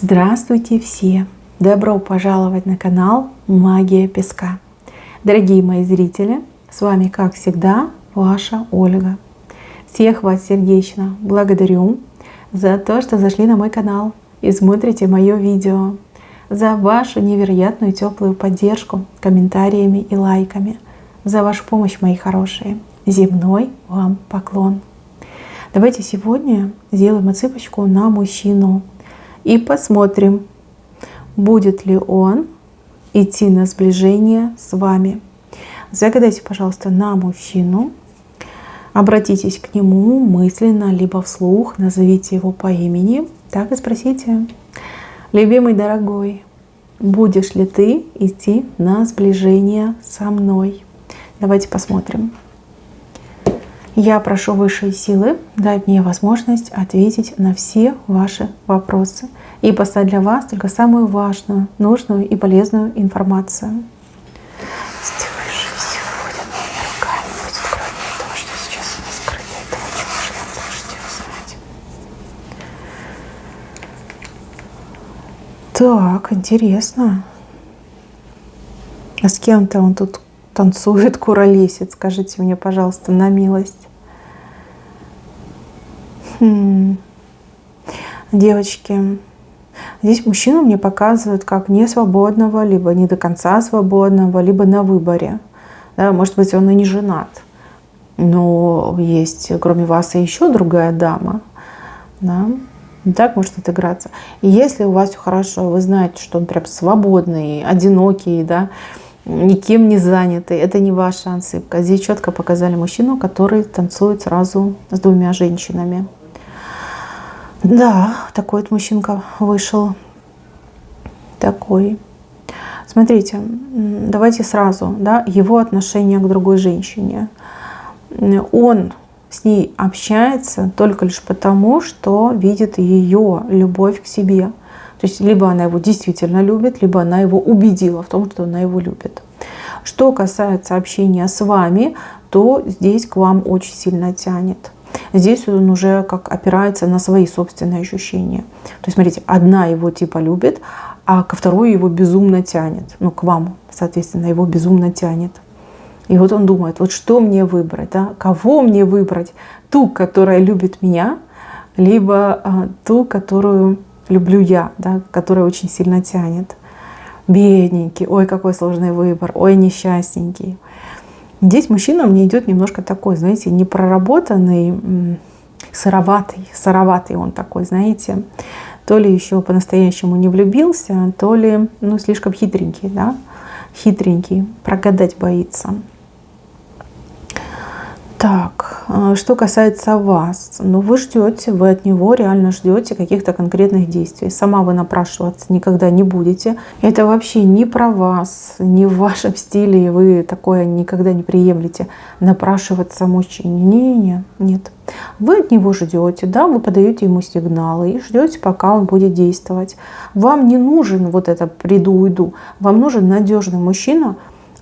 Здравствуйте все! Добро пожаловать на канал Магия Песка. Дорогие мои зрители, с вами как всегда ваша Ольга. Всех вас сердечно благодарю за то, что зашли на мой канал и смотрите мое видео, за вашу невероятную теплую поддержку комментариями и лайками, за вашу помощь, мои хорошие. Земной вам поклон. Давайте сегодня сделаем отсыпочку на мужчину и посмотрим, будет ли он идти на сближение с вами. Загадайте, пожалуйста, на мужчину, обратитесь к нему мысленно, либо вслух, назовите его по имени, так и спросите: любимый, дорогой, будешь ли ты идти на сближение со мной? Давайте посмотрим. Я прошу высшие силы дать мне возможность ответить на все ваши вопросы и послать для вас только самую важную, нужную и полезную информацию. Если высшие силы будут моими руками, будет кроме того, что сейчас у нас скрыто, это очень важно, можете узнать. Так, интересно. А с кем-то он тут танцует, куролесит? Скажите мне, пожалуйста, на милость. Девочки, здесь мужчину мне показывают как не свободного, либо не до конца свободного, либо на выборе. Да, может быть, он и не женат, но есть, кроме вас, и еще другая дама. Да? Так может отыграться. И если у вас все хорошо, вы знаете, что он прям свободный, одинокий, да, никем не занятый, это не ваша отсыпка. Здесь четко показали мужчину, который танцует сразу с двумя женщинами. Да, такой вот мужчинка вышел. Такой. Смотрите, давайте сразу, да, его отношение к другой женщине. Он с ней общается только лишь потому, что видит ее любовь к себе. То есть либо она его действительно любит, либо она его убедила в том, что она его любит. Что касается общения с вами, то здесь к вам очень сильно тянет. Здесь он уже как опирается на свои собственные ощущения. То есть, смотрите, одна его типа любит, а ко второй его безумно тянет. Ну, к вам, соответственно, его безумно тянет. И вот он думает, вот что мне выбрать, да? Кого мне выбрать? Ту, которая любит меня, либо ту, которую люблю я, да? Которая очень сильно тянет. Бедненький, ой, какой сложный выбор, ой, несчастненький. Здесь мужчина мне идет немножко такой, знаете, непроработанный, сыроватый он такой, знаете. То ли еще по-настоящему не влюбился, то ли, ну, слишком хитренький, да, хитренький, прогадать боится. Так, что касается вас, ну, вы ждете, вы от него реально ждете каких-то конкретных действий. Сама вы напрашиваться никогда не будете. Это вообще не про вас, не в вашем стиле, вы такое никогда не приемлете, напрашиваться мужчине. Нет. Вы от него ждете, да, вы подаете ему сигналы и ждете, пока он будет действовать. Вам не нужен вот это приду-уйду, вам нужен надежный мужчина,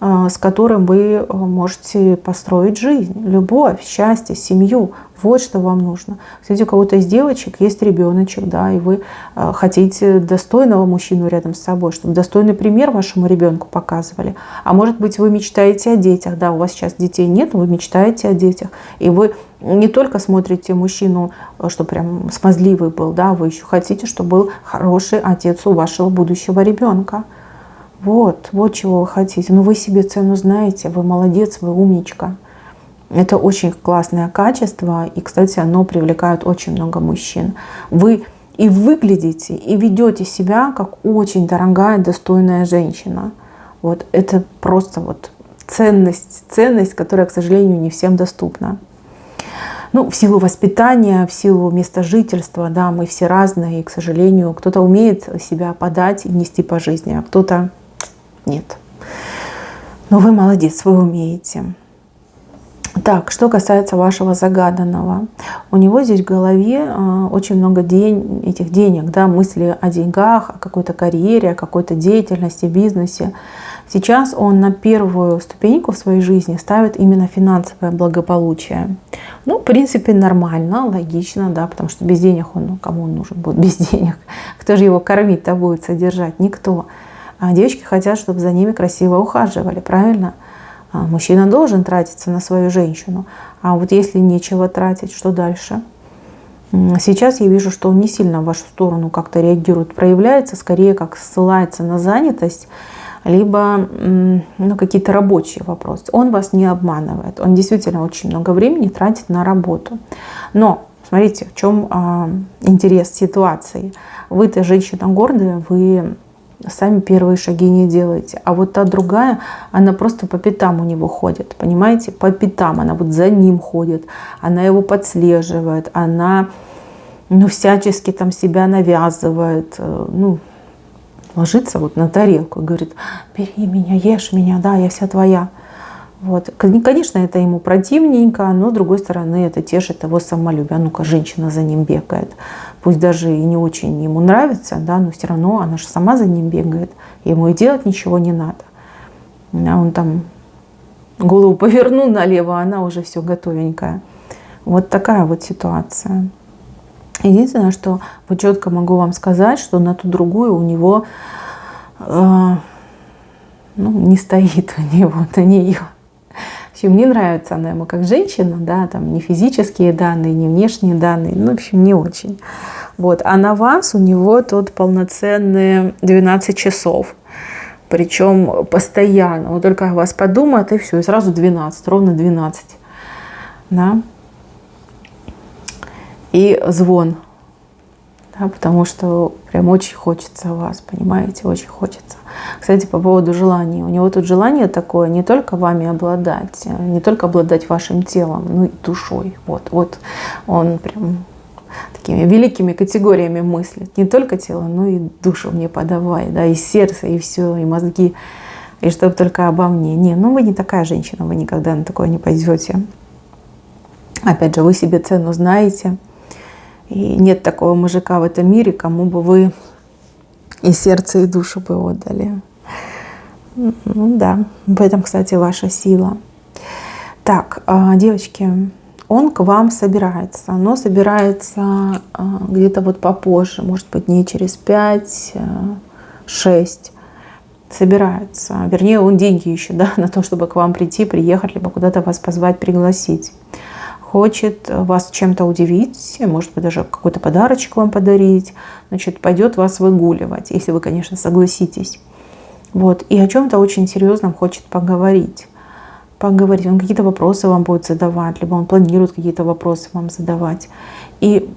с которым вы можете построить жизнь, любовь, счастье, семью. Вот что вам нужно. Кстати, у кого-то из девочек есть ребеночек, да, и вы хотите достойного мужчину рядом с собой, чтобы достойный пример вашему ребенку показывали. А может быть, вы мечтаете о детях, да, у вас сейчас детей нет, но вы мечтаете о детях. И вы не только смотрите мужчину, что прям смазливый был, да, вы еще хотите, чтобы был хороший отец у вашего будущего ребенка. Вот чего вы хотите. Ну, вы себе цену знаете, вы молодец, вы умничка. Это очень классное качество, и, кстати, оно привлекает очень много мужчин. Вы и выглядите, и ведете себя как очень дорогая, достойная женщина. Вот это просто вот ценность, которая, к сожалению, не всем доступна. Ну, в силу воспитания, в силу места жительства, да, мы все разные, и, к сожалению, кто-то умеет себя подать и нести по жизни, а кто-то нет. Но вы молодец, вы умеете. Так, что касается вашего загаданного. У него здесь в голове очень много этих денег, да, мысли о деньгах, о какой-то карьере, о какой-то деятельности, бизнесе. Сейчас он на первую ступеньку в своей жизни ставит именно финансовое благополучие. Ну, в принципе, нормально, логично, да, потому что без денег он, ну, кому он нужен будет без денег? Кто же его кормить-то будет, содержать? Никто. А девочки хотят, чтобы за ними красиво ухаживали, правильно? Мужчина должен тратиться на свою женщину. А вот если нечего тратить, что дальше? Сейчас я вижу, что он не сильно в вашу сторону как-то реагирует, проявляется, скорее как ссылается на занятость, либо какие-то рабочие вопросы. Он вас не обманывает. Он действительно очень много времени тратит на работу. Но смотрите, в чем интерес ситуации. Вы-то женщина гордая, вы сами первые шаги не делаете. А вот та другая, она просто по пятам у него ходит. Понимаете? По пятам. Она вот за ним ходит. Она его подслеживает. Она всячески там себя навязывает. Ложится вот на тарелку и говорит: бери меня, ешь меня, да, я вся твоя. Вот. Конечно, это ему противненько, но с другой стороны это тешит его самолюбие. Ну-ка, женщина за ним бегает. Пусть даже и не очень ему нравится, да, но все равно она же сама за ним бегает. Ему и делать ничего не надо. А он там голову повернул налево, а она уже все готовенькая. Вот такая вот ситуация. Единственное, что вот четко могу вам сказать, что на ту другую у него не стоит у него на нее. В общем, не нравится она ему как женщина, да, там не физические данные, не внешние данные, в общем, не очень. Вот. А на вас у него тут полноценные 12 часов. Причем постоянно. Он только о вас подумает, и все, и сразу 12, ровно 12. Да? И звон. Да, потому что прям очень хочется вас, понимаете, очень хочется. Кстати, по поводу желаний. У него тут желание такое не только вами обладать, не только обладать вашим телом, но и душой. Вот он прям такими великими категориями мыслит. Не только тело, но и душу мне подавай, да, и сердце, и все, и мозги, и чтобы только обо мне. Вы не такая женщина, вы никогда на такое не пойдете. Опять же, вы себе цену знаете. И нет такого мужика в этом мире, кому бы вы и сердце, и душу бы отдали. Да, в этом, кстати, ваша сила. Так, девочки, он к вам собирается, но собирается где-то вот попозже, может быть, дней через 5-6 собирается. Вернее, он деньги ищет, да, на то, чтобы к вам прийти, приехать, либо куда-то вас позвать, пригласить. Хочет вас чем-то удивить, может быть, даже какой-то подарочек вам подарить, значит, пойдет вас выгуливать, если вы, конечно, согласитесь. Вот. И о чем-то очень серьезном хочет поговорить. Он какие-то вопросы вам будет задавать, либо он планирует какие-то вопросы вам задавать. И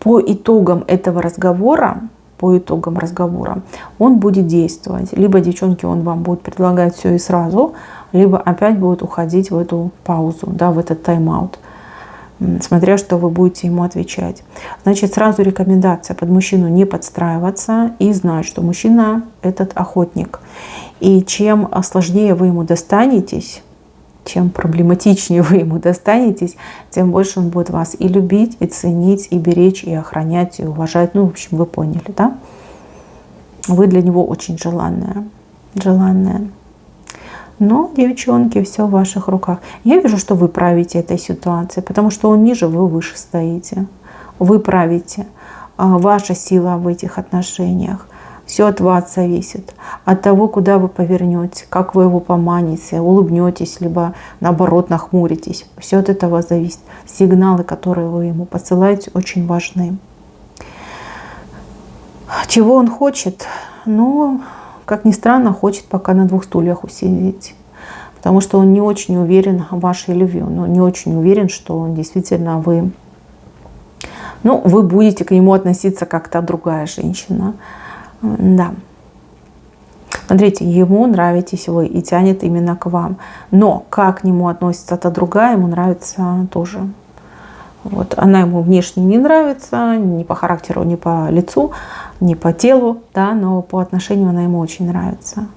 по итогам этого разговора, он будет действовать. Либо, девчонки, он вам будет предлагать все и сразу, либо опять будет уходить в эту паузу, да, в этот тайм-аут, смотря что вы будете ему отвечать. Значит, сразу рекомендация: под мужчину не подстраиваться и знать, что мужчина этот охотник. И чем сложнее вы ему достанетесь, чем проблематичнее вы ему достанетесь, тем больше он будет вас и любить, и ценить, и беречь, и охранять, и уважать. В общем, вы поняли, да? Вы для него очень желанная. Но, девчонки, все в ваших руках. Я вижу, что вы правите этой ситуацией, потому что он ниже, вы выше стоите. Вы правите. Ваша сила в этих отношениях. Все от вас зависит. От того, куда вы повернете, как вы его поманите, улыбнетесь, либо наоборот нахмуритесь. Все от этого зависит. Сигналы, которые вы ему посылаете, очень важны. Чего он хочет? Как ни странно, хочет пока на 2 стульях усидеть. Потому что он не очень уверен в вашей любви. Он не очень уверен, что он действительно вы будете к нему относиться как та другая женщина. Да. Смотрите, ему нравитесь вы и тянет именно к вам. Но как к нему относится та другая, ему нравится тоже. Вот. Она ему внешне не нравится, ни по характеру, ни по лицу, ни по телу, да, но по отношению она ему очень нравится.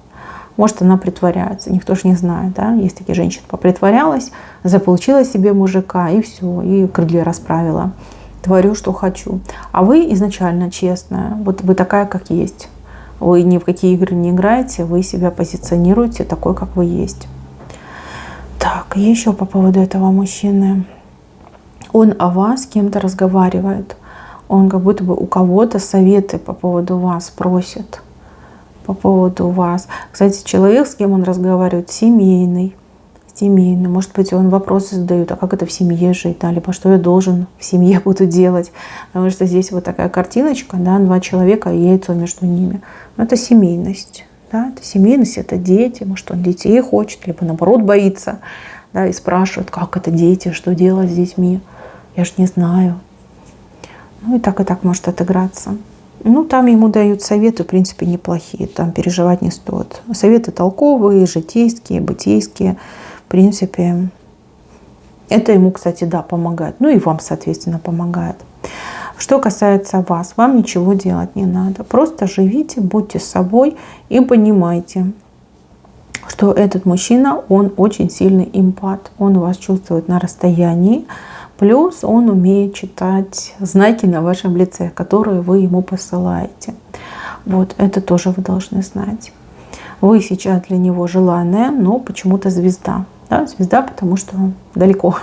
Может, она притворяется, никто же не знает, да. Есть такие женщины, попритворялась, заполучила себе мужика, и все, и крылья расправила. Творю, что хочу. А вы изначально честная, вот вы такая, как есть. Вы ни в какие игры не играете, вы себя позиционируете такой, как вы есть. Так, еще по поводу этого мужчины. Он о вас с кем-то разговаривает. Он как будто бы у кого-то советы по поводу вас просит. По поводу вас. Кстати, человек, с кем он разговаривает, семейный. Семейный. Может быть, он вопросы задает, а как это в семье жить, да, либо что я должен в семье буду делать. Потому что здесь вот такая картиночка, да, 2 человека и яйцо между ними. Но это семейность. Да, это семейность, это дети. Может, он детей хочет, либо наоборот боится. Да, и спрашивает, как это дети, что делать с детьми. Я ж не знаю. Ну и так может отыграться. Ну, там ему дают советы, в принципе, неплохие. Там переживать не стоит. Советы толковые, житейские, бытейские. В принципе, это ему, кстати, да, помогает. Ну и вам, соответственно, помогает. Что касается вас, вам ничего делать не надо. Просто живите, будьте собой и понимайте, что этот мужчина, он очень сильный эмпат. Он вас чувствует на расстоянии. Плюс он умеет читать знаки на вашем лице, которые вы ему посылаете. Вот это тоже вы должны знать. Вы сейчас для него желанная, но почему-то звезда. Да? Звезда, потому что далеко,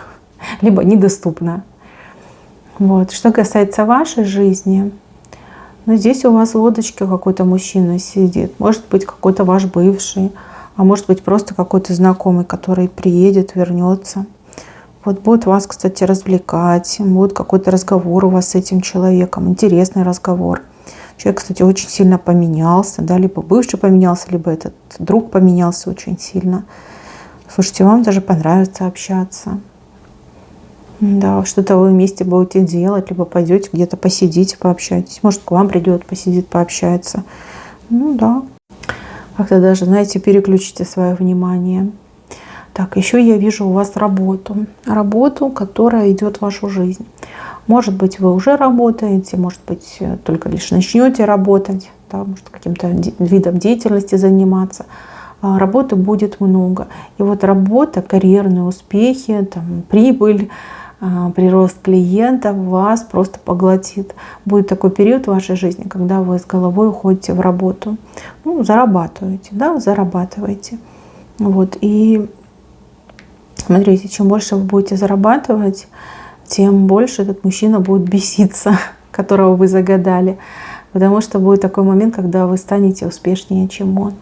либо недоступна. Вот. Что касается вашей жизни, ну, здесь у вас в лодочке какой-то мужчина сидит. Может быть, какой-то ваш бывший, а может быть, просто какой-то знакомый, который приедет, вернется. Вот будет вас, кстати, развлекать, будет какой-то разговор у вас с этим человеком, интересный разговор. Человек, кстати, очень сильно поменялся, да, либо бывший поменялся, либо этот друг поменялся очень сильно. Слушайте, вам даже понравится общаться. Да, что-то вы вместе будете делать, либо пойдете где-то посидите, пообщайтесь. Может, к вам придет, посидит, пообщается. Ну да. Как-то даже, знаете, переключите свое внимание. Так, еще я вижу у вас работу. Работу, которая идет в вашу жизнь. Может быть, вы уже работаете, может быть, только лишь начнете работать, да, может, каким-то видом деятельности заниматься. Работы будет много. И вот работа, карьерные успехи, там, прибыль, прирост клиентов вас просто поглотит. Будет такой период в вашей жизни, когда вы с головой уходите в работу. Ну, зарабатываете, да, зарабатываете. Вот, и смотрите, чем больше вы будете зарабатывать, тем больше этот мужчина будет беситься, которого вы загадали. Потому что будет такой момент, когда вы станете успешнее, чем он.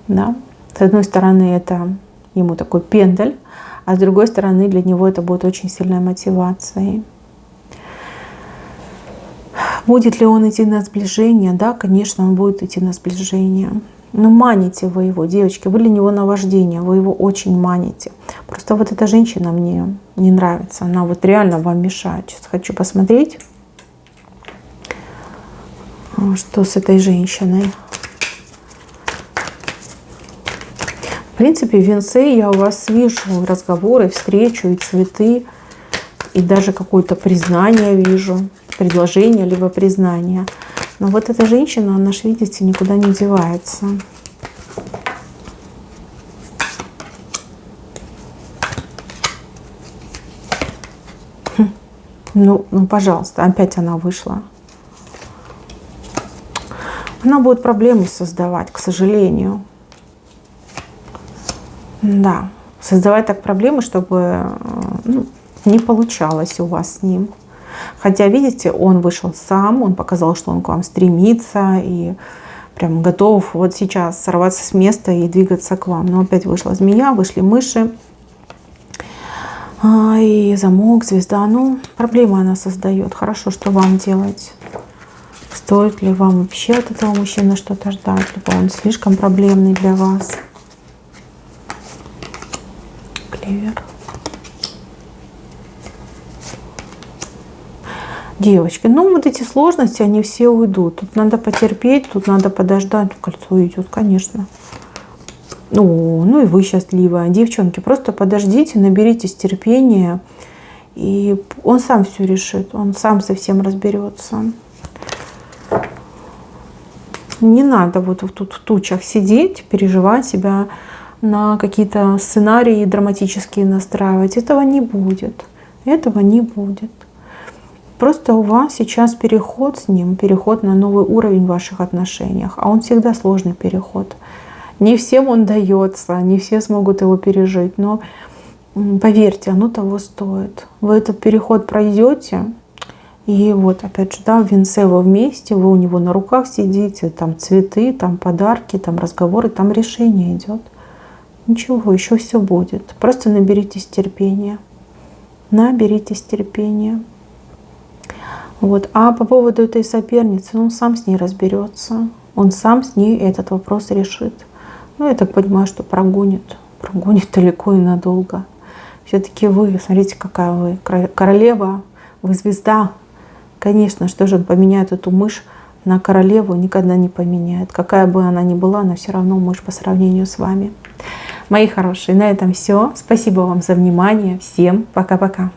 Да? С одной стороны, это ему такой пендаль, а с другой стороны, для него это будет очень сильной мотивацией. Будет ли он идти на сближение? Да, конечно, он будет идти на сближение. Но маните вы его, девочки, вы для него наваждение, вы его очень маните. Просто вот эта женщина мне не нравится, она вот реально вам мешает. Сейчас хочу посмотреть, что с этой женщиной. В принципе, в венце я у вас вижу разговоры, встречу и цветы, и даже какое-то признание вижу, предложение либо признание. Но вот эта женщина, она же, видите, никуда не девается. Ну, пожалуйста, опять она вышла. Она будет проблемы создавать, к сожалению. Да, создавать так проблемы, чтобы не получалось у вас с ним. Хотя, видите, он вышел сам, он показал, что он к вам стремится и прям готов вот сейчас сорваться с места и двигаться к вам. Но опять вышла змея, вышли мыши. И замок, звезда. Ну, проблемы она создает. Хорошо, что вам делать? Стоит ли вам вообще от этого мужчины что-то ждать? Либо он слишком проблемный для вас? Клевер. Девочки, ну вот эти сложности, они все уйдут. Тут надо потерпеть, тут надо подождать. Кольцо идет, конечно. Ну и вы счастливая. Девчонки, просто подождите, наберитесь терпения. И он сам все решит. Он сам со всем разберется. Не надо вот тут в тучах сидеть, переживать себя, на какие-то сценарии драматические настраивать. Этого не будет. Этого не будет. Просто у вас сейчас переход с ним, переход на новый уровень в ваших отношениях. А он всегда сложный переход. Не всем он дается, не все смогут его пережить. Но поверьте, оно того стоит. Вы этот переход пройдете. И вот опять же, да, в венце вы вместе, вы у него на руках сидите, там цветы, там подарки, там разговоры, там решение идет. Ничего, еще все будет. Просто наберитесь терпения. Наберитесь терпения. Вот. А по поводу этой соперницы, он сам с ней разберется. Он сам с ней этот вопрос решит. Ну, я так понимаю, что прогонит. Прогонит далеко и надолго. Все-таки вы, смотрите, какая вы королева, вы звезда. Конечно, что же он поменяет эту мышь на королеву? Никогда не поменяет. Какая бы она ни была, она все равно мышь по сравнению с вами. Мои хорошие, на этом все. Спасибо вам за внимание. Всем пока-пока.